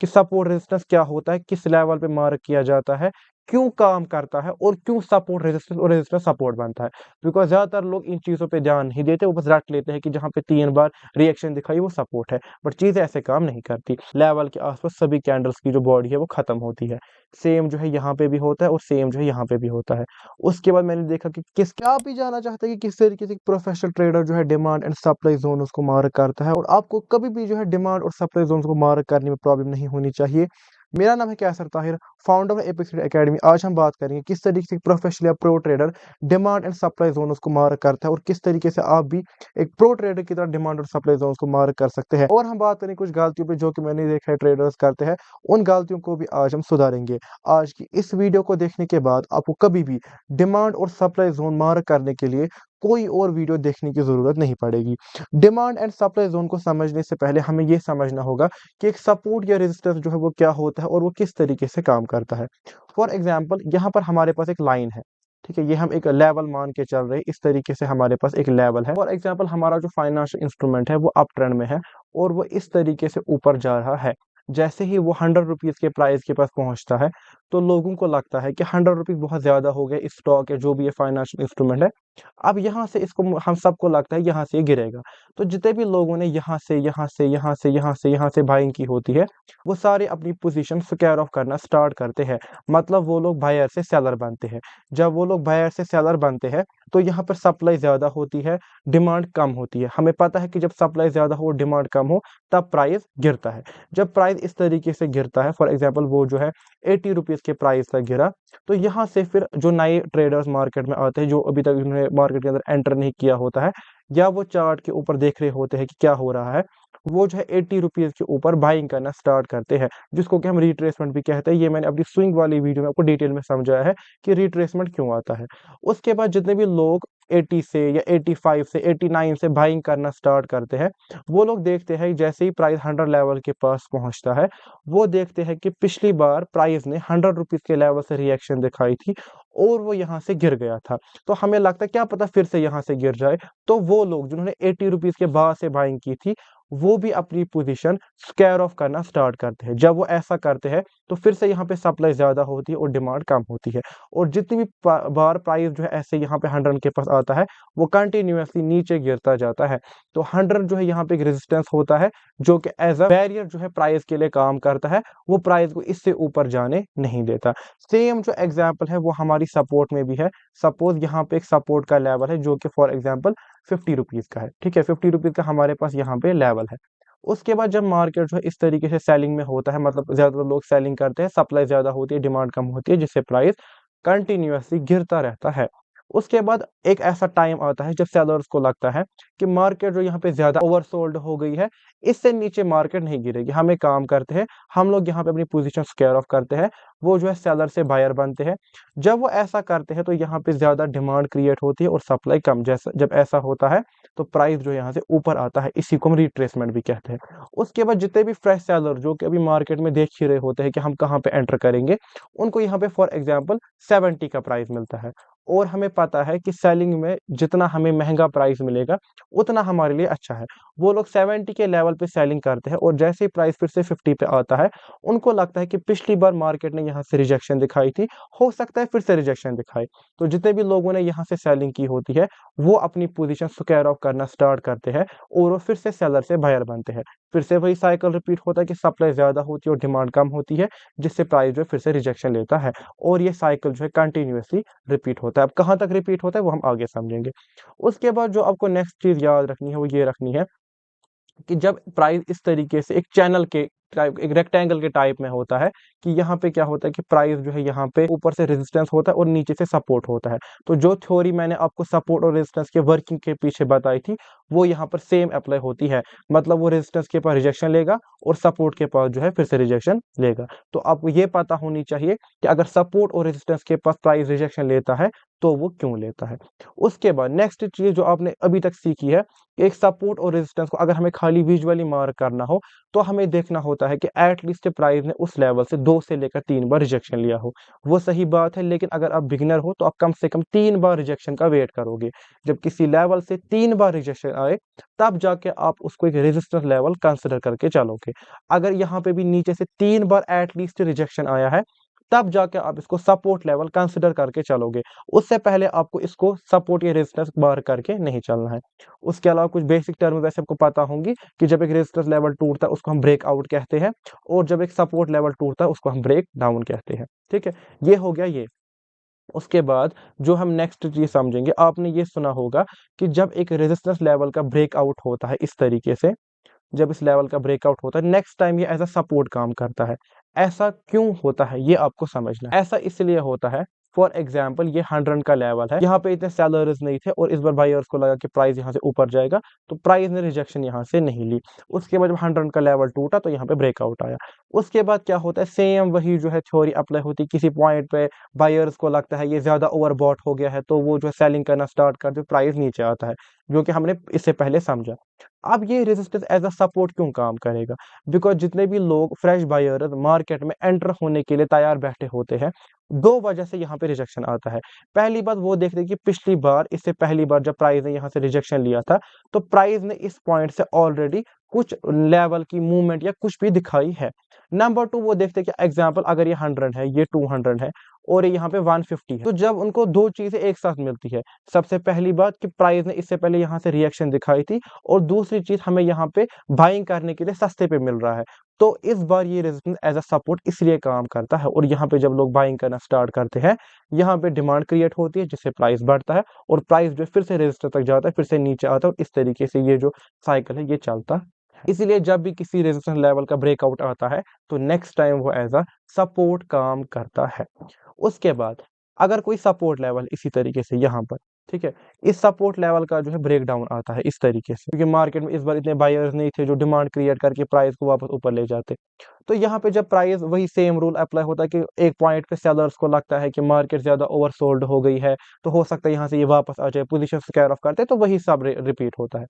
कि support resistance क्या होता है, किस लेवल पे मार्क किया जाता है, क्यों काम करता है और क्यों सपोर्ट रेजिस्टेंस और रेजिस्टेंस सपोर्ट बनता है। बिकॉज़ ज़्यादातर लोग इन चीज़ों पे ध्यान नहीं देते, वो बस रट लेते हैं कि जहाँ पे 3 बार रिएक्शन दिखाई वो सपोर्ट है, बट चीज़ें ऐसे काम नहीं करती। लेवल के आस-पास सभी कैंडल्स की जो बॉडी है वो खत्म होती है। सेम जो है यहाँ पे भी होता है और सेम जो है यहाँ पे भी होता है। उसके बाद मैंने देखा कि क्या आप भी जानना चाहते हैं कि किस तरीके से एक प्रोफेशनल ट्रेडर जो है डिमांड एंड सप्लाई ज़ोन्स को मार्क करता है और आपको कभी भी जो है डिमांड और सप्लाई ज़ोन्स को मार्क करने में प्रॉब्लम नहीं होनी चाहिए। मेरा नाम है Qaiser Tahir, founder of apex trade academy. आज हम बात करेंगे किस तरीके से प्रोफेशनल या pro trader demand and supply zones को मार्क करता है और किस तरीके से आप भी एक प्रो ट्रेडर की तरह डिमांड और सप्लाई ज़ोन्स को मार्क कर सकते हैं। और हम बात करें कुछ गलतियों पे जो कि मैंने देखा है ट्रेडर्स करते हैं, उन गलतियों को भी आज हम सुधारेंगे। आज की इस वीडियो को देखने के बाद आपको कभी भी डिमांड और सप्लाई ज़ोन मार्क करने के लिए कोई और वीडियो देखने की ज़रूरत नहीं पड़ेगी। डिमांड एंड सप्लाई ज़ोन को समझने से पहले हमें ये समझना होगा कि एक सपोर्ट या रेजिस्टेंस जो है वो क्या होता है और वो किस तरीके से काम करता है। फॉर एग्जांपल यहाँ पर हमारे पास एक लाइन है, ठीक है, ये हम एक लेवल मान के चल रहे हैं, इस तरीके से हमारे पास एक लेवल है। फॉर एग्जांपल हमारा जो फाइनेंशियल इंस्ट्रूमेंट है वो अप ट्रेंड में है और वो इस तरीके से ऊपर जा रहा है। जैसे ही वो 100 रुपीज़ के प्राइस के पास पहुंचता है, तो लोगों को लगता है कि 100 रुपीज़ बहुत ज़्यादा हो गया, इस स्टॉक या जो भी ये फाइनेंशियल इंस्ट्रूमेंट है, अब यहाँ से इसको हम सबको लगता है यहाँ से ये गिरेगा। तो जितने भी लोगों ने यहाँ से बाइंग की होती है, वो सारे अपनी पोजीशन स्क्वायर ऑफ करना स्टार्ट करते हैं। मतलब वो लोग बायर से सेलर बनते हैं। जब वो लोग बायर से सेलर बनते हैं, तो यहाँ पर सप्लाई ज़्यादा होती है, डिमांड कम होती है। हमें पता है कि जब सप्लाई ज़्यादा हो, डिमांड कम हो, तब प्राइस गिरता है। जब प्राइस इस तरीके से गिरता है, फॉर एग्जाम्पल वो जो है 80 रुपीज़ के प्राइस तक गिरा, तो यहाँ से फिर जो नए ट्रेडर्स मार्केट में आते हैं, जो अभी तक उन्होंने मार्केट के अंदर एंटर नहीं किया होता है, या वो चार्ट के ऊपर देख रहे होते हैं कि क्या हो रहा है, वो जो है 80 रुपीज़ के ऊपर बाइंग करना स्टार्ट करते हैं, जिसको कि हम रिट्रेसमेंट भी कहते हैं। ये मैंने अपनी स्विंग वाली वीडियो में आपको डिटेल में समझाया है कि रिट्रेसमेंट क्यों आता है। उसके बाद जितने भी लोग 80 से या 85 से 89 से बाइंग करना स्टार्ट करते हैं, वो लोग देखते हैं जैसे ही प्राइस 100 लेवल के पास पहुंचता है, वो देखते हैं कि पिछली बार प्राइस ने 100 रुपीज़ के लेवल से रिएक्शन दिखाई थी और वो यहाँ से गिर गया था। तो हमें लगता है क्या पता फिर से यहाँ से गिर जाए। तो वो लोग जिन्होंने 80 रुपीज़ के बाद से बाइंग की थी, वो भी अपनी पोजीशन स्क्वायर ऑफ करना स्टार्ट करते हैं। जब वो ऐसा करते हैं, तो फिर से यहाँ पे सप्लाई ज़्यादा होती है और डिमांड कम होती है। और जितनी भी बार प्राइस जो है ऐसे यहाँ पे 100 के पास आता है, वो कंटिन्यूअसली नीचे गिरता जाता है। तो 100 जो है यहाँ पे एक रेजिस्टेंस होता है, जो कि एज अ बैरियर जो है प्राइस के लिए काम करता है, वो प्राइस को इससे ऊपर जाने नहीं देता। सेम जो एग्जाम्पल है वो हमारी सपोर्ट में भी है। सपोज यहाँ पे एक सपोर्ट का लेवल है जो कि फॉर एग्जाम्पल 50 रुपीज़ का है, ठीक है, 50 रुपीज़ का हमारे पास यहाँ पे लेवल है। उसके बाद जब मार्केट जो है इस तरीके से सेलिंग में होता है, मतलब ज़्यादातर लोग सेलिंग करते हैं, सप्लाई ज़्यादा होती है, डिमांड कम होती है, जिससे प्राइस कंटिन्यूअसली गिरता रहता है। उसके बाद एक ऐसा टाइम आता है जब सेलर्स को लगता है कि मार्केट जो यहाँ पे ज़्यादा ओवरसोल्ड हो गई है, इससे नीचे मार्केट नहीं गिरेगी। हम एक काम करते हैं, हम लोग यहाँ पे अपनी पोजीशन स्क्वायर ऑफ करते हैं, वो जो है सेलर से बायर बनते हैं। जब वो ऐसा करते हैं, तो यहाँ पे ज़्यादा डिमांड क्रिएट होती है और सप्लाई कम। जैसा जब ऐसा होता है, तो प्राइस जो है यहाँ से ऊपर आता है, इसी को हम रिट्रेसमेंट भी कहते हैं। उसके बाद जितने भी फ्रेश सेलर जो कि अभी मार्केट में देख ही रहे होते हैं कि हम कहाँ पे एंटर करेंगे, उनको यहाँ पे फॉर एग्जाम्पल 70 का प्राइस मिलता है और हमें पता है कि सेलिंग में जितना हमें महंगा प्राइस मिलेगा, उतना हमारे लिए अच्छा है। वो लोग 70 के लेवल पे सेलिंग करते हैं और जैसे ही प्राइस फिर से 50 पे आता है, उनको लगता है कि पिछली बार मार्केट ने यहाँ से रिजेक्शन दिखाई थी, हो सकता है फिर से रिजेक्शन दिखाए। तो जितने भी लोगों ने यहाँ से सेलिंग की होती है, वो अपनी पोजीशन स्क्वायर ऑफ करना स्टार्ट करते हैं और वो फिर से सेलर से बायर बनते हैं। फिर से वही साइकिल रिपीट होता है कि सप्लाई ज़्यादा होती है और डिमांड कम होती है, जिससे प्राइस जो है फिर से रिजेक्शन लेता है और ये साइकिल जो है कंटिन्यूअसली रिपीट होता है। अब कहाँ तक रिपीट होता है वो हम आगे समझेंगे। उसके बाद जो आपको नेक्स्ट चीज़ याद रखनी है वो ये रखनी है कि जब प्राइस इस तरीके से एक चैनल के टाइप, एक रेक्टेंगल के टाइप में होता है, कि यहाँ पे क्या होता है कि प्राइस जो है यहाँ पे ऊपर से रेजिस्टेंस होता है और नीचे से सपोर्ट होता है। तो जो थ्योरी मैंने आपको सपोर्ट और रेजिस्टेंस के वर्किंग के पीछे बताई थी, वो यहाँ पर सेम अप्लाई होती है। मतलब वो रेजिस्टेंस के पास रिजेक्शन लेगा और सपोर्ट के पास जो है फिर से रिजेक्शन लेगा। तो आपको ये पता होनी चाहिए कि अगर सपोर्ट और रेजिस्टेंस के पास प्राइस रिजेक्शन लेता है, तो वो क्यों लेता है। उसके बाद नेक्स्ट चीज जो आपने अभी तक सीखी है कि एक सपोर्ट और रेजिस्टेंस को अगर हमें खाली विजुअली मार्क करना हो तो हमें देखना होता है कि एटलीस्ट प्राइस ने उस लेवल से 2 से लेकर 3 बार रिजेक्शन लिया हो। वो सही बात है, लेकिन अगर आप बिगिनर हो तो आप कम से कम 3 बार रिजेक्शन का वेट करोगे। जब किसी लेवल से 3 बार रिजेक्शन आए तब जाके आप उसको एक रेजिस्टेंस लेवल कंसिडर करके चलोगे। अगर यहाँ पे भी नीचे से 3 बार एटलीस्ट रिजेक्शन आया है तब जाके आप इसको सपोर्ट लेवल कंसिडर करके चलोगे। उससे पहले आपको इसको सपोर्ट या रेजिस्टेंस बार करके नहीं चलना है। उसके अलावा कुछ बेसिक टर्म वैसे आपको पता होंगी कि जब एक रेजिस्टेंस लेवल टूटता है उसको हम ब्रेकआउट कहते हैं, और जब एक सपोर्ट लेवल टूटता है उसको हम ब्रेक डाउन कहते हैं। ठीक है, ये हो गया ये। उसके बाद जो हम नेक्स्ट चीज समझेंगे, आपने ये सुना होगा कि जब एक रेजिस्टेंस लेवल का ब्रेकआउट होता है इस तरीके से, जब इस लेवल का ब्रेकआउट होता है नेक्स्ट टाइम ये एज अ सपोर्ट काम करता है। ऐसा क्यों होता है ये आपको समझना है। ऐसा इसलिए होता है, फॉर एग्जाम्पल ये 100 का लेवल है, यहाँ पे इतने सेलर्स नहीं थे और इस बार बायर्स को लगा कि प्राइस यहाँ से ऊपर जाएगा तो प्राइस ने रिजेक्शन यहाँ से नहीं ली। उसके बाद जब 100 का लेवल टूटा तो यहाँ पे ब्रेकआउट आया। उसके बाद क्या होता है, सेम वही जो है थ्योरी अप्लाई होती है। किसी पॉइंट पे बायर्स को लगता है ये ज्यादा ओवरबॉट हो गया है तो वो जो है सेलिंग करना स्टार्ट कर दे, प्राइस नीचे आता है, जो कि हमने इससे पहले समझा। अब ये रेजिस्टेंस एज अ सपोर्ट क्यों काम करेगा, बिकॉज जितने भी लोग फ्रेश बायर्स मार्केट में एंटर होने के लिए तैयार बैठे होते हैं, दो वजह से यहाँ पे रिजेक्शन आता है। पहली बात वो देखते हैं कि पिछली बार, इससे पहली बार जब प्राइस ने यहाँ से रिजेक्शन लिया था तो प्राइस ने इस पॉइंट से ऑलरेडी कुछ लेवल की मूवमेंट या कुछ भी दिखाई है। नंबर टू, वो देखते हैं कि एग्जाम्पल अगर ये 100 है, ये 200 है और ये यहाँ पे 150 है, तो जब उनको दो चीजें एक साथ मिलती है, सबसे पहली बात कि प्राइस ने इससे पहले यहाँ से रिएक्शन दिखाई थी और दूसरी चीज हमें यहाँ पे बाइंग करने के लिए सस्ते पे मिल रहा है, तो इस बार ये रेजिस्टेंस एज अ सपोर्ट इसलिए काम करता है। और यहाँ पे जब लोग बाइंग करना स्टार्ट करते हैं, यहाँ पे डिमांड क्रिएट होती है जिससे प्राइस बढ़ता है और प्राइस जो फिर से रेजिस्टेंस तक जाता है, फिर से नीचे आता है और इस तरीके से ये जो साइकिल है ये चलता है। इसलिए जब भी किसी रेजिस्टेंस लेवल का ब्रेकआउट आता है तो नेक्स्ट टाइम वो एज अ सपोर्ट काम करता है। उसके बाद अगर कोई सपोर्ट लेवल इसी तरीके से यहाँ पर, ठीक है, इस सपोर्ट लेवल का जो है ब्रेक डाउन आता है इस तरीके से, क्योंकि मार्केट में इस बार इतने बायर्स नहीं थे जो डिमांड क्रिएट करके प्राइस को वापस ऊपर ले जाते। तो यहाँ पे जब प्राइस, वही सेम रूल अप्लाई होता है कि एक पॉइंट पे सेलर्स को लगता है कि मार्केट ज्यादा ओवरसोल्ड हो गई है तो हो सकता है यहाँ से ये वापस आ जाए, पोजीशन स्क्वायर ऑफ करते, तो वही सब रिपीट होता है।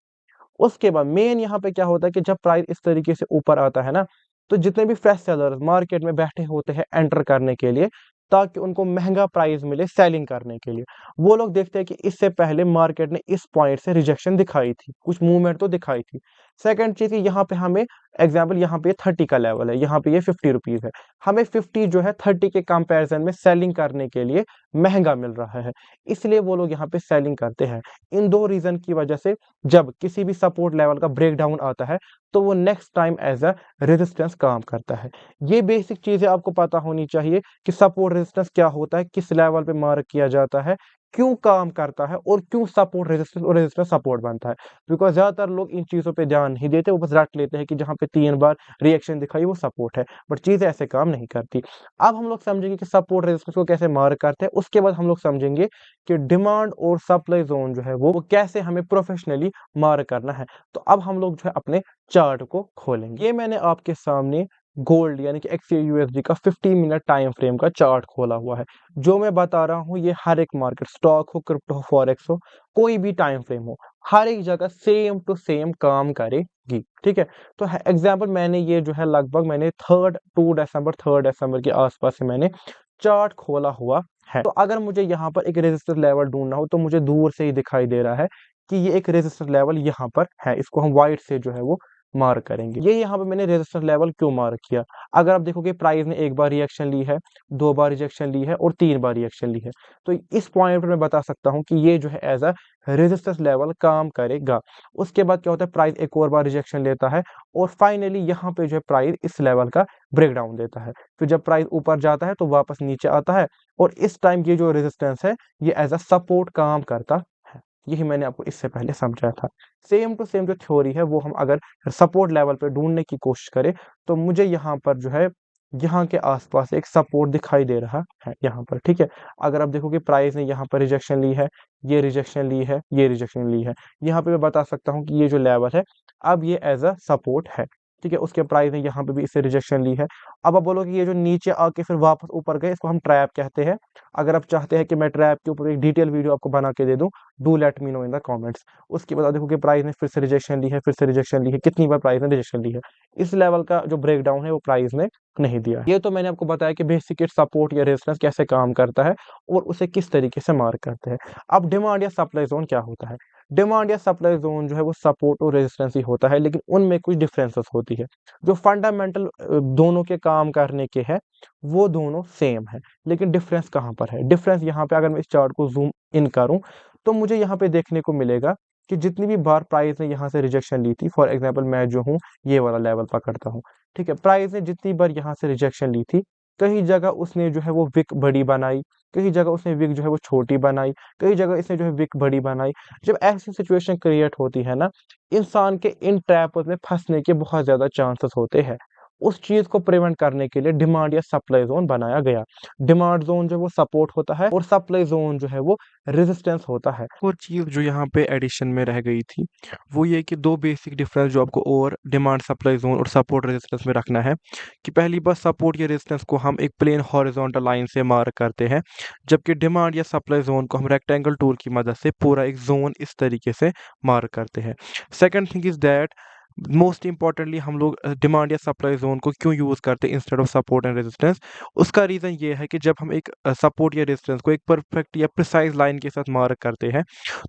उसके बाद मेन यहाँ पे क्या होता है कि जब प्राइस इस तरीके से ऊपर आता है ना, तो जितने भी फ्रेश सेलर्स मार्केट में बैठे होते हैं एंटर करने के लिए ताकि उनको महंगा प्राइस मिले सेलिंग करने के लिए, वो लोग देखते हैं कि इससे पहले मार्केट ने इस पॉइंट से रिजेक्शन दिखाई थी, कुछ मूवमेंट तो दिखाई थी। सेकंड चीज, यहाँ पे हमें एग्जाम्पल, यहाँ पे 30 का लेवल है, यहाँ पे ये 50 रुपीज है, हमें 50 जो है 30 के कंपैरिजन में सेलिंग करने के लिए महंगा मिल रहा है, इसलिए वो लोग यहाँ पे सेलिंग करते हैं। इन दो रीजन की वजह से जब किसी भी सपोर्ट लेवल का ब्रेक डाउन आता है तो वो next time as a resistance काम करता है। ये बेसिक चीजें आपको पता होनी चाहिए कि सपोर्ट रेजिस्टेंस क्या होता है, किस लेवल पे मार्क किया जाता है, क्यों काम करता है और क्यों सपोर्ट रेजिस्टेंस और रेजिस्टेंस सपोर्ट बनता है। बिकॉज ज्यादातर लोग इन चीजों पे ध्यान नहीं देते, वो बस रट लेते हैं कि जहां पे 3 बार रिएक्शन दिखाई वो सपोर्ट है, बट चीजें ऐसे काम नहीं करती। अब हम लोग समझेंगे कि सपोर्ट रेजिस्टेंस को कैसे मार्क करते हैं, उसके बाद हम लोग समझेंगे कि डिमांड और सप्लाई जोन जो है वो कैसे हमें प्रोफेशनली मार्क करना है। तो अब हम लोग जो है अपने चार्ट को खोलेंगे। ये मैंने आपके सामने गोल्ड यानी कि XAUSD का 15 मिनट टाइम फ्रेम का चार्ट खोला हुआ है। जो मैं बता रहा हूँ ये हर एक मार्केट, स्टॉक हो, क्रिप्टो हो, फॉरेक्स हो, कोई भी टाइम फ्रेम हो, हर एक जगह सेम टू सेम काम करेगी। ठीक है, तो एग्जाम्पल मैंने ये जो है लगभग मैंने 3 दिसंबर के आसपास से मैंने चार्ट खोला हुआ है। तो अगर मुझे यहाँ पर एक रेजिस्टेंस लेवल ढूंढना हो तो मुझे दूर से ही दिखाई दे रहा है कि ये एक रेजिस्टेंस लेवल यहाँ पर है, इसको हम व्हाइट से जो है वो मार्क करेंगे। ये यहाँ पे मैंने रेजिस्टेंस लेवल क्यों मार्क किया, अगर आप देखोगे प्राइस ने एक बार रिएक्शन ली है, 2 बार रिजेक्शन ली है और 3 बार रिएक्शन ली है, तो इस पॉइंट पर मैं बता सकता हूँ कि ये जो है एज अ रेजिस्टेंस लेवल काम करेगा। उसके बाद क्या होता है, प्राइस एक और बार रिजेक्शन लेता है और फाइनली यहाँ पे जो है प्राइस इस लेवल का ब्रेकडाउन देता है, फिर जब प्राइस ऊपर जाता है तो वापस नीचे आता है और इस टाइम ये जो रेजिस्टेंस है ये एज अ सपोर्ट काम करता है। यही मैंने आपको इससे पहले समझाया था। सेम टू सेम जो थ्योरी है वो हम अगर सपोर्ट लेवल पे ढूंढने की कोशिश करें तो मुझे यहाँ पर जो है यहाँ के आसपास एक सपोर्ट दिखाई दे रहा है यहाँ पर। ठीक है, अगर आप देखोगे प्राइस ने यहाँ पर रिजेक्शन ली है, ये रिजेक्शन ली है, ये रिजेक्शन ली है, यहाँ पे मैं बता सकता हूँ कि ये जो लेवल है अब ये एज अ सपोर्ट है। ठीक है, उसके प्राइस ने यहाँ पे भी इससे रिजेक्शन ली है। अब आप बोलोगे ये जो नीचे आके फिर वापस ऊपर गए, इसको हम ट्रैप कहते हैं। अगर आप चाहते हैं कि मैं ट्रैप के ऊपर एक डिटेल वीडियो आपको बना के दे दूं, do let me know in the comments. उसके बाद आप देखो कि प्राइस ने फिर से रिजेक्शन ली है, फिर से रिजेक्शन ली है, कितनी बार प्राइस ने रिजेक्शन ली है। इस लेवल का जो ब्रेकडाउन है वो प्राइस ने नहीं दिया है। ये तो मैंने आपको बताया कि बेसिक सपोर्ट या रेजिस्टेंस कैसे काम करता है और उसे किस तरीके से मार्क करते हैं। अब डिमांड या सप्लाई जोन क्या होता है? डिमांड या सप्लाई जोन जो है वो सपोर्ट और रेजिस्टेंस ही होता है, लेकिन उनमें कुछ डिफरेंसेस होती है। जो फंडामेंटल दोनों के काम करने के हैं वो दोनों सेम है, लेकिन डिफरेंस कहाँ पर है? डिफरेंस यहाँ पे अगर मैं इस चार्ट को जूम इन करूँ तो मुझे यहाँ पे देखने को मिलेगा कि जितनी भी बार प्राइस ने यहाँ से रिजेक्शन ली थी, फॉर एग्जाम्पल मैं जो हूँ ये वाला लेवल पकड़ता हूँ, ठीक है, प्राइस ने जितनी बार यहाँ से रिजेक्शन ली थी, कई जगह उसने जो है वो विक बड़ी बनाई, कई जगह उसने विक जो है वो छोटी बनाई, कई जगह इसने जो है विक बड़ी बनाई। जब ऐसी सिचुएशन क्रिएट होती है ना, इंसान के इन ट्रैप में फंसने के बहुत ज्यादा चांसेस होते हैं। उस चीज को प्रिवेंट करने के लिए डिमांड या सप्लाई जोन बनाया गया। डिमांड जोन जो वो सपोर्ट होता है और सप्लाई जोन जो है वो रेजिस्टेंस होता है। और चीज जो यहाँ पे एडिशन में रह गई थी वो ये कि दो बेसिक डिफरेंस जो आपको और डिमांड सप्लाई जोन और सपोर्ट रेजिस्टेंस में रखना है कि पहली बार सपोर्ट या रेजिस्टेंस को हम एक प्लेन हॉरिजॉन्टल लाइन से मार्क करते हैं, जबकि डिमांड या सप्लाई जोन को हम रेक्टेंगल टूल की मदद से पूरा एक जोन इस तरीके से मार्क करते हैं। Second thing is that most importantly हम लोग डिमांड या सप्लाई जोन को क्यों यूज करते हैं instead of support and resistance? उसका रीजन ये है कि जब हम एक सपोर्ट या रेजिस्टेंस को एक परफेक्ट या प्रिसाइज लाइन के साथ मार्क करते हैं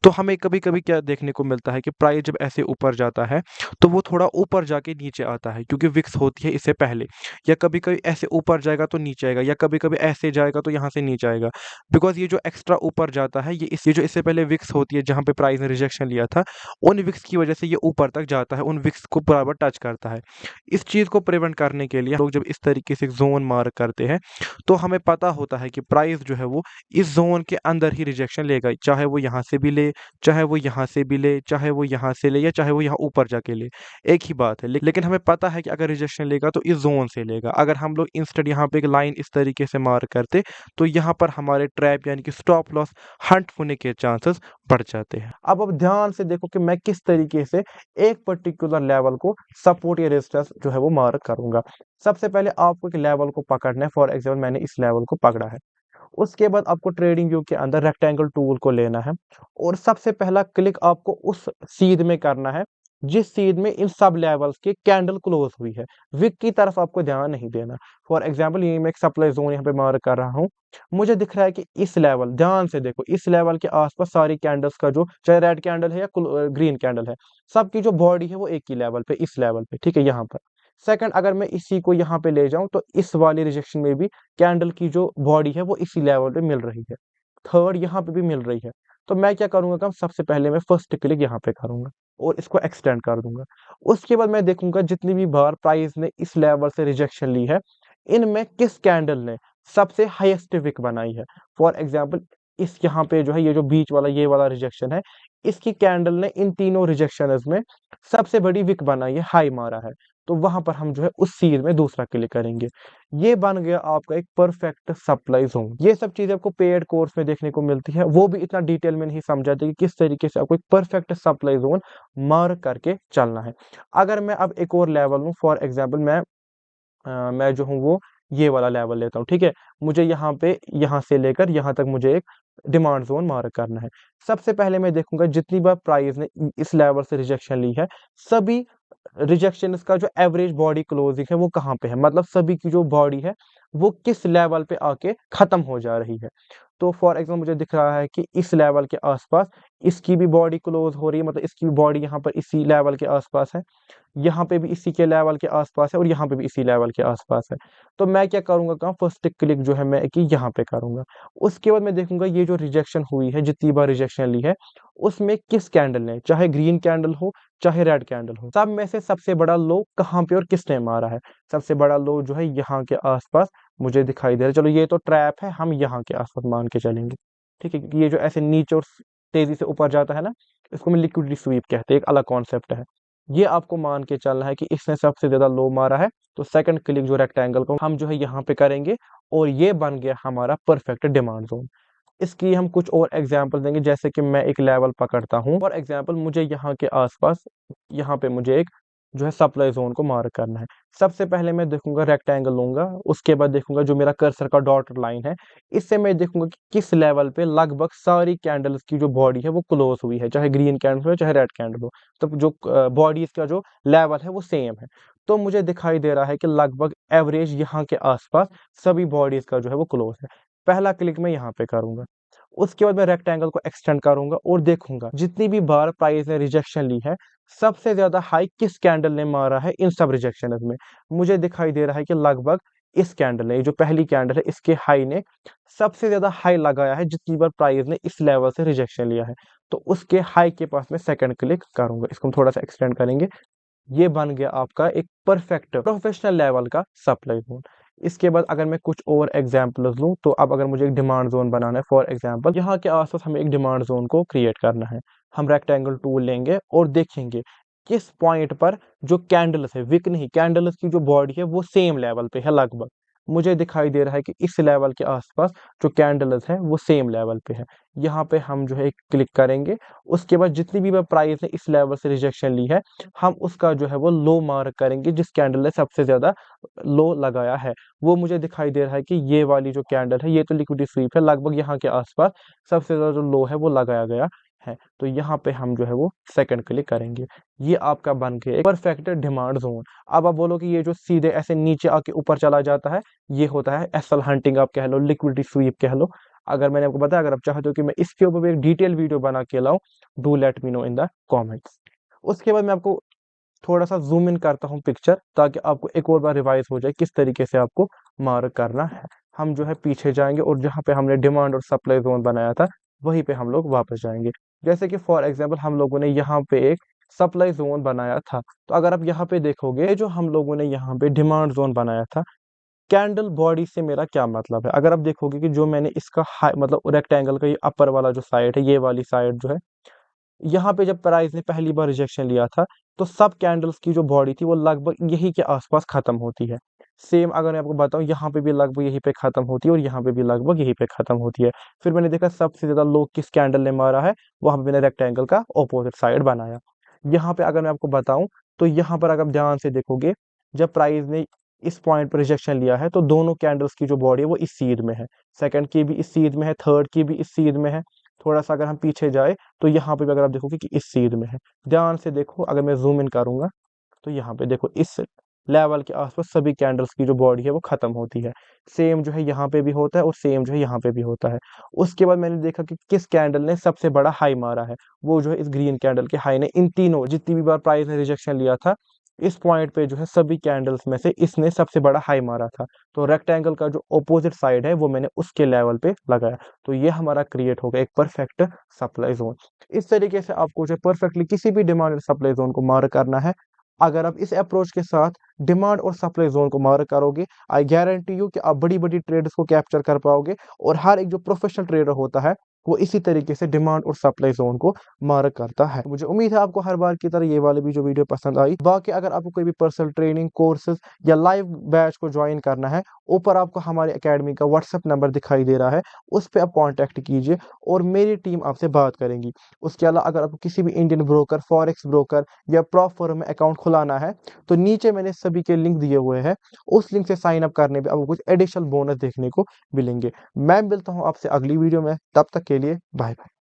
तो हमें कभी कभी क्या देखने को मिलता है कि प्राइस जब ऐसे ऊपर जाता है तो वो थोड़ा ऊपर जाके नीचे आता है क्योंकि विक्स होती है इससे पहले, या कभी कभी ऐसे ऊपर जाएगा तो नीचे आएगा, या कभी कभी ऐसे जाएगा तो यहाँ से नीचे आएगा। बिकॉज ये जो एक्स्ट्रा ऊपर जाता है ये जो इससे पहले विक्स होती है जहाँ पे प्राइस ने रिजेक्शन लिया था, उन विक्स की वजह से ये ऊपर तक जाता है, उन विक्स को बराबर टच करता है। इस चीज को प्रिवेंट करने के लिए लोग जब इस तरीके से जोन मार्क करते हैं तो हमें पता होता है कि प्राइस जो है वो इस जोन के अंदर ही रिजेक्शन लेगा, चाहे वो यहाँ से भी ले, चाहे वो यहाँ से भी ले, चाहे वो यहाँ से ले, या चाहे वो यहाँ ऊपर जाके ले, एक ही बात है। लेकिन हमें पता है कि अगर रिजेक्शन लेगा तो इस जोन से लेगा। अगर हम लोग इंस्टेड यहाँ पे एक लाइन इस तरीके से मार्क करते तो यहाँ पर हमारे ट्रैप यानी कि स्टॉप लॉस हंट होने के चांसेस बढ़ जाते हैं। अब ध्यान से देखो कि मैं किस तरीके से एक पर्टिकुलर लेवल को सपोर्ट या रेजिस्टेंस जो है वो मार्क करूंगा। सबसे पहले आपको एक लेवल को पकड़ना है, फॉर एग्जाम्पल मैंने इस लेवल को पकड़ा है। उसके बाद आपको ट्रेडिंग व्यू के अंदर रेक्टेंगल टूल को लेना है और सबसे पहला क्लिक आपको उस सीध में करना है जिस सीध में इन सब लेवल्स की कैंडल क्लोज हुई है। विक की तरफ आपको ध्यान नहीं देना। फॉर एग्जांपल ये मैं एक सप्लाई जोन यहाँ पे मार्क कर रहा हूँ, मुझे दिख रहा है कि इस लेवल, ध्यान से देखो, इस लेवल के आसपास सारी कैंडल्स का जो चाहे रेड कैंडल है या ग्रीन कैंडल है, सबकी जो बॉडी है वो एक ही लेवल पे, इस लेवल पे, ठीक है, यहाँ पर। सेकंड, अगर मैं इसी को यहाँ पे ले जाऊं तो इस वाली रिजेक्शन में भी कैंडल की जो बॉडी है वो इसी लेवल पे मिल रही है। थर्ड, यहाँ पे भी मिल रही है। तो मैं क्या करूंगा काम, सबसे पहले मैं फर्स्ट क्लिक यहाँ पे करूंगा और इसको एक्सटेंड कर दूंगा। उसके बाद मैं देखूंगा जितनी भी बार प्राइस ने इस लेवल से रिजेक्शन ली है, इनमें किस कैंडल ने सबसे हाईएस्ट विक बनाई है। फॉर एग्जाम्पल इस यहाँ पे जो है ये जो बीच वाला ये वाला रिजेक्शन है, इसकी कैंडल ने इन तीनों रिजेक्शन में सबसे बड़ी विक बनाई है, हाई मारा है। तो वहां पर हम जो है उस सीध में दूसरा क्लिक करेंगे। ये बन गया आपका एक परफेक्ट सप्लाई जोन। ये सब चीजें आपको पेड कोर्स में देखने को मिलती है, वो भी इतना डिटेल में नहीं समझाते कि किस तरीके से आपको एक परफेक्ट सप्लाई जोन मार्क करके चलना है। अगर मैं अब एक और लेवल हूँ, फॉर एग्जाम्पल मैं जो हूँ वो ये वाला लेवल लेता हूँ, ठीक है, मुझे यहाँ पे यहाँ से लेकर यहाँ तक मुझे एक डिमांड जोन मार्क करना है। सबसे पहले मैं देखूंगा जितनी बार प्राइस ने इस लेवल से रिजेक्शन ली है, सभी रिजेक्शन का जो एवरेज बॉडी क्लोजिंग है वो कहाँ पे है, मतलब सभी की जो बॉडी है वो किस लेवल पे आके खत्म हो जा रही है। तो फॉर एग्जाम्पल मुझे दिख रहा है कि इस लेवल के आसपास इसकी भी बॉडी क्लोज हो रही है, मतलब इसकी बॉडी यहाँ पर इसी लेवल के आसपास है, यहाँ पे भी इसी के लेवल के आसपास है और यहाँ पे भी इसी लेवल के आसपास है। तो मैं क्या करूंगा काम, फर्स्ट क्लिक जो है मैं कि यहाँ पे करूंगा। उसके बाद मैं देखूंगा ये जो रिजेक्शन हुई है, जितनी बार रिजेक्शन ली है, उसमें किस कैंडल ने, चाहे ग्रीन कैंडल हो चाहे रेड कैंडल हो, सब में से सबसे बड़ा लो कहाँ पे और किसने मारा है। सबसे बड़ा लो जो है यहाँ के आसपास मुझे दिखाई दे रहा है। चलो ये तो ट्रैप है, हम यहाँ के आसपास मान के चलेंगे, ठीक है, क्योंकि ये जो ऐसे नीचे और तेजी से ऊपर जाता है ना, इसको मैं लिक्विडिटी स्वीप कहते हैं, एक अलग कॉन्सेप्ट है। ये आपको मान के चलना है कि इसने सबसे ज्यादा लो मारा है। तो सेकंड क्लिक जो रेक्टेंगल को हम जो है यहाँ पे करेंगे और ये बन गया हमारा परफेक्ट डिमांड जोन। इसकी हम कुछ और एग्जांपल देंगे, जैसे कि मैं एक लेवल पकड़ता हूँ, फॉर एग्जांपल मुझे यहाँ के आसपास यहाँ पे मुझे एक जो है सप्लाई ज़ोन को मार्क करना है। सबसे पहले मैं देखूँगा रेक्टेंगल लूँगा, उसके बाद देखूँगा जो मेरा कर्सर का डॉटेड लाइन है, इससे मैं देखूँगा कि किस लेवल पे लगभग सारी कैंडल्स की जो बॉडी है वो क्लोज़ हुई है, चाहे ग्रीन कैंडल हो चाहे रेड कैंडल हो। तो जो बॉडीज़ का जो लेवल है वो सेम है। तो मुझे दिखाई दे रहा है कि लगभग एवरेज यहाँ के आस-पास सभी बॉडीज़ का जो है वो क्लोज़ है। पहला क्लिक मैं यहाँ पे करूँगा। उसके बाद मैं रेक्टेंगल को एक्सटेंड करूँगा और देखूँगा जितनी भी बार प्राइस ने रिजेक्शन ली है, सबसे ज़्यादा हाई किस कैंडल ने मारा है इन सब रिजेक्शंस में। मुझे दिखाई दे रहा है कि लगभग इस कैंडल ने, ये जो पहली कैंडल है, इसके हाई ने सबसे ज़्यादा हाई लगाया है जितनी बार प्राइस ने इस लेवल से रिजेक्शन लिया है। तो उसके हाई के पास मैं सेकंड क्लिक करूँगा। इसको हम थोड़ा-सा एक्सटेंड करेंगे। ये बन गया आपका एक परफेक्ट प्रोफेशनल लेवल का सप्लाई ज़ोन। इसके बाद अगर मैं कुछ और एग्ज़ाम्पल्स लूँ, तो अब अगर मुझे एक डिमांड ज़ोन बनाना है, फॉर एग्ज़ाम्पल यहाँ के आस-पास हमें एक डिमांड ज़ोन को क्रिएट करना है। हम रेक्टेंगल टूल लेंगे और देखेंगे किस पॉइंट पर जो कैंडल्स है, विक नहीं, कैंडल्स की जो बॉडी है वो सेम लेवल पे है लगभग। मुझे दिखाई दे रहा है कि इस लेवल के आस-पास जो कैंडल्स हैं वो सेम लेवल पे है। यहाँ पे हम जो है एक क्लिक करेंगे, उसके बाद जितनी भी प्राइस ने इस लेवल से रिजेक्शन ली है, हम उसका जो है वो लो मार्क करेंगे जिस कैंडल ने सबसे ज़्यादा लो लगाया है। वो मुझे दिखाई दे रहा है कि ये वाली जो कैंडल है, ये तो लिक्विडिटी स्वीप है, लगभग यहाँ के आस-पास सबसे ज़्यादा जो लो है वो लगाया गया है। तो यहाँ पे हम जो है वो सेकंड क्लिक करेंगे। ये आपका बन गया एक परफेक्ट डिमांड ज़ोन। अब आप बोलो कि ये जो सीधे ऐसे नीचे आके ऊपर चला जाता है, ये होता है एसएल हंटिंग आप कह लो, लिक्विडिटी स्वीप कह लो। अगर मैंने आपको बताया, अगर आप चाहते हो कि मैं इसके ऊपर भी एक डिटेल वीडियो बना के लाऊँ, do let me know in the comments. उसके बाद मैं आपको थोड़ा-सा ज़ूम इन करता हूँ पिक्चर, ताकि आपको एक और बार रिवाइज़ हो जाए किस तरीके से आपको मार्क करना है। हम जो है पीछे जाएँगे और जहाँ पे हमने डिमांड और सप्लाई ज़ोन बनाया था, वहीं पे हम लोग वापस जाएँगे। जैसे कि फॉर एग्ज़ाम्पल हम लोगों ने यहाँ पे एक सप्लाई ज़ोन बनाया था। तो अगर आप यहाँ पे देखोगे, ये जो हम लोगों ने यहाँ पे डिमांड ज़ोन बनाया था, कैंडल बॉडी से मेरा क्या मतलब है? अगर आप देखोगे कि जो मैंने इसका मतलब रेक्टेंगल का ये अपर वाला जो साइड है, ये वाली साइड जो है, यहाँ पे जब प्राइस ने पहली बार रिजेक्शन लिया था, तो सब कैंडल्स की जो बॉडी थी वो लगभग यहीं के आस-पास खत्म होती है। सेम अगर मैं आपको बताऊँ, यहाँ पे भी लगभग यहीं पे खत्म होती है और यहाँ पे भी लगभग यहीं पे खत्म होती है। फिर मैंने देखा सबसे ज़्यादा लो किस कैंडल ने मारा है, वहाँ पे मैंने रेक्टेंगल का अपोज़िट साइड बनाया। यहाँ पे अगर मैं आपको बताऊँ, तो यहाँ पर अगर आप ध्यान से देखोगे, जब प्राइस ने इस पॉइंट पे रिजेक्शन लिया है, तो दोनों कैंडल्स की जो बॉडी है वो इस सीध में है। सेकंड की भी इस सीध में है, थर्ड की भी इस सीध में है। थोड़ा-सा अगर हम पीछे जाएँ, तो यहाँ पे भी अगर आप देखोगे कि इस सीध में है। ध्यान से देखो, अगर मैं ज़ूम इन करूँगा, तो यहाँ पे देखो इस लेवल के आस-पास सभी कैंडल्स की जो बॉडी है वो खत्म होती है। सेम जो है यहाँ पे भी होता है और सेम जो है यहाँ पे भी होता है। उसके बाद मैंने देखा कि किस कैंडल ने सबसे बड़ा हाई मारा है। वो जो है इस ग्रीन कैंडल के हाई ने, इन तीनों जितनी भी बार प्राइस ने रिजेक्शन लिया था, इस पॉइंट पे जो है सभी कैंडल्स में से इसने सबसे बड़ा हाई मारा था। तो रेक्टेंगल का जो अपोज़िट साइड है वो मैंने उसके लेवल पे लगाया। तो ये हमारा क्रिएट हो गया एक परफेक्ट सप्लाई ज़ोन। इस तरीके से आपको जो है परफेक्टली किसी भी डिमांड और सप्लाई ज़ोन को मार्क करना है। अगर आप इस अप्रोच के साथ डिमांड और सप्लाई ज़ोन को मार्क करोगे, आई गारंटी यू कि आप बड़ी-बड़ी ट्रेड्स को कैप्चर कर पाओगे और हर एक जो प्रोफेशनल ट्रेडर होता है, वो इसी तरीके से डिमांड और सप्लाई ज़ोन को मार्क करता है। मुझे उम्मीद है आपको हर बार की तरह ये वाली भी जो वीडियो पसंद आई। बाकी अगर आपको कोई भी पर्सनल ट्रेनिंग, कोर्सेज़ या लाइव बैच को जॉइन करना है, ऊपर आपको हमारी अकेडमी का व्हाट्सएप नंबर दिखाई दे रहा है, उस पे आप कॉन्टैक्ट कीजिए और मेरी टीम आपसे बात करेंगी। उसके अलावा अगर आपको किसी भी इंडियन ब्रोकर, फॉरेक्स ब्रोकर या प्रॉप फर्म में अकाउंट खुलाना है, तो नीचे मैंने सभी के लिंक दिए हुए हैं। उस लिंक से साइन अप करने पे आपको कुछ एडिशनल बोनस देखने को मिलेंगे। मैं मिलता हूँ आपसे अगली वीडियो में, तब तक के लिए बाय बाय।